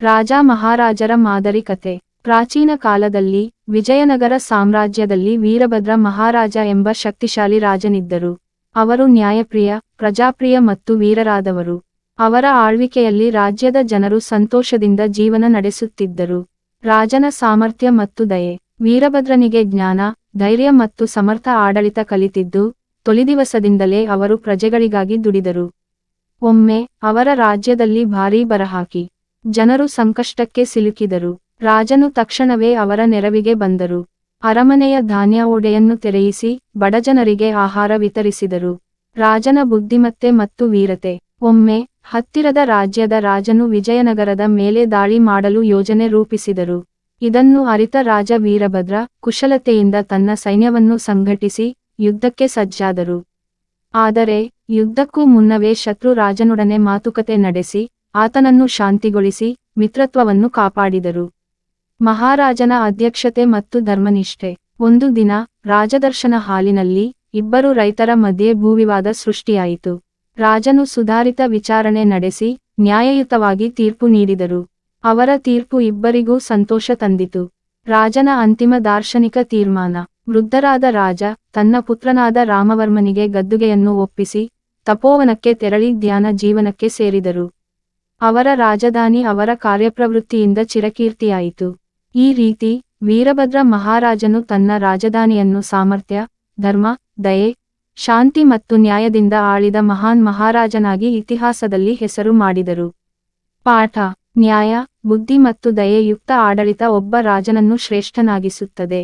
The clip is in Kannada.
ರಾಜ ಮಹಾರಾಜರ ಮಾದರಿ ಕತೆ. ಪ್ರಾಚೀನ ಕಾಲದಲ್ಲಿ ವಿಜಯನಗರ ಸಾಮ್ರಾಜ್ಯದಲ್ಲಿ ವೀರಭದ್ರ ಮಹಾರಾಜ ಎಂಬ ಶಕ್ತಿಶಾಲಿ ರಾಜನಿದ್ದರು. ಅವರು ನ್ಯಾಯಪ್ರಿಯ, ಪ್ರಜಾಪ್ರಿಯ ಮತ್ತು ವೀರರಾದವರು. ಅವರ ಆಳ್ವಿಕೆಯಲ್ಲಿ ರಾಜ್ಯದ ಜನರು ಸಂತೋಷದಿಂದ ಜೀವನ ನಡೆಸುತ್ತಿದ್ದರು. ರಾಜನ ಸಾಮರ್ಥ್ಯ ಮತ್ತು ದಯೆ. ವೀರಭದ್ರನಿಗೆ ಜ್ಞಾನ, ಧೈರ್ಯ ಮತ್ತು ಸಮರ್ಥ ಆಡಳಿತ ಕಲಿತಿದ್ದು, ತೊಲಿದಿವಸದಿಂದಲೇ ಅವರು ಪ್ರಜೆಗಳಿಗಾಗಿ ದುಡಿದರು. ಒಮ್ಮೆ ಅವರ ರಾಜ್ಯದಲ್ಲಿ ಭಾರೀ ಬರಹಾಕಿ ಜನರು ಸಂಕಷ್ಟಕ್ಕೆ ಸಿಲುಕಿದರು. ರಾಜನು ತಕ್ಷಣವೇ ಅವರ ನೆರವಿಗೆ ಬಂದರು. ಅರಮನೆಯ ಧಾನ್ಯ ಓಡೆಯನ್ನು ತೆರೆಯಿಸಿ ಬಡಜನರಿಗೆ ಆಹಾರ ವಿತರಿಸಿದರು. ರಾಜನ ಬುದ್ಧಿಮತ್ತೆ ಮತ್ತು ವೀರತೆ. ಒಮ್ಮೆ ಹತ್ತಿರದ ರಾಜ್ಯದ ರಾಜನು ವಿಜಯನಗರದ ಮೇಲೆ ದಾಳಿ ಮಾಡಲು ಯೋಜನೆ ರೂಪಿಸಿದರು. ಇದನ್ನು ಅರಿತ ರಾಜ ವೀರಭದ್ರ ಕುಶಲತೆಯಿಂದ ತನ್ನ ಸೈನ್ಯವನ್ನು ಸಂಘಟಿಸಿ ಯುದ್ಧಕ್ಕೆ ಸಜ್ಜಾದರು. ಆದರೆ ಯುದ್ಧಕ್ಕೂ ಮುನ್ನವೇ ಶತ್ರು ರಾಜನೊಡನೆ ಮಾತುಕತೆ ನಡೆಸಿ ಆತನನ್ನು ಶಾಂತಿಗೊಳಿಸಿ ಮಿತ್ರತ್ವವನ್ನು ಕಾಪಾಡಿದರು. ಮಹಾರಾಜನ ಅಧ್ಯಕ್ಷತೆ ಮತ್ತು ಧರ್ಮನಿಷ್ಠೆ. ಒಂದು ದಿನ ರಾಜದರ್ಶನ ಹಾಲಿನಲ್ಲಿ ಇಬ್ಬರು ರೈತರ ಮಧ್ಯೆ ಭೂವಿವಾದ ಸೃಷ್ಟಿಯಾಯಿತು. ರಾಜನು ಸುಧಾರಿತ ವಿಚಾರಣೆ ನಡೆಸಿ ನ್ಯಾಯಯುತವಾಗಿ ತೀರ್ಪು ನೀಡಿದರು. ಅವರ ತೀರ್ಪು ಇಬ್ಬರಿಗೂ ಸಂತೋಷ ತಂದಿತು. ರಾಜನ ಅಂತಿಮ ದಾರ್ಶನಿಕ ತೀರ್ಮಾನ. ವೃದ್ಧರಾದ ರಾಜ ತನ್ನ ಪುತ್ರನಾದ ರಾಮವರ್ಮನಿಗೆ ಗದ್ದುಗೆಯನ್ನು ಒಪ್ಪಿಸಿ ತಪೋವನಕ್ಕೆ ತೆರಳಿ ಧ್ಯಾನ ಜೀವನಕ್ಕೆ ಸೇರಿದರು. ಅವರ ರಾಜಧಾನಿ ಅವರ ಕಾರ್ಯಪ್ರವೃತ್ತಿಯಿಂದ ಚಿರಕೀರ್ತಿಯಾಯಿತು. ಈ ರೀತಿ ವೀರಭದ್ರ ಮಹಾರಾಜನು ತನ್ನ ರಾಜಧಾನಿಯನ್ನು ಸಾಮರ್ಥ್ಯ, ಧರ್ಮ, ದಯೆ, ಶಾಂತಿ ಮತ್ತು ನ್ಯಾಯದಿಂದ ಆಳಿದ ಮಹಾನ್ ಮಹಾರಾಜನಾಗಿ ಇತಿಹಾಸದಲ್ಲಿ ಹೆಸರು ಮಾಡಿದರು. ಪಾಠ. ನ್ಯಾಯ, ಬುದ್ಧಿ ಮತ್ತು ದಯೆಯುಕ್ತ ಆಡಳಿತ ಒಬ್ಬ ರಾಜನನ್ನು ಶ್ರೇಷ್ಠನಾಗಿಸುತ್ತದೆ.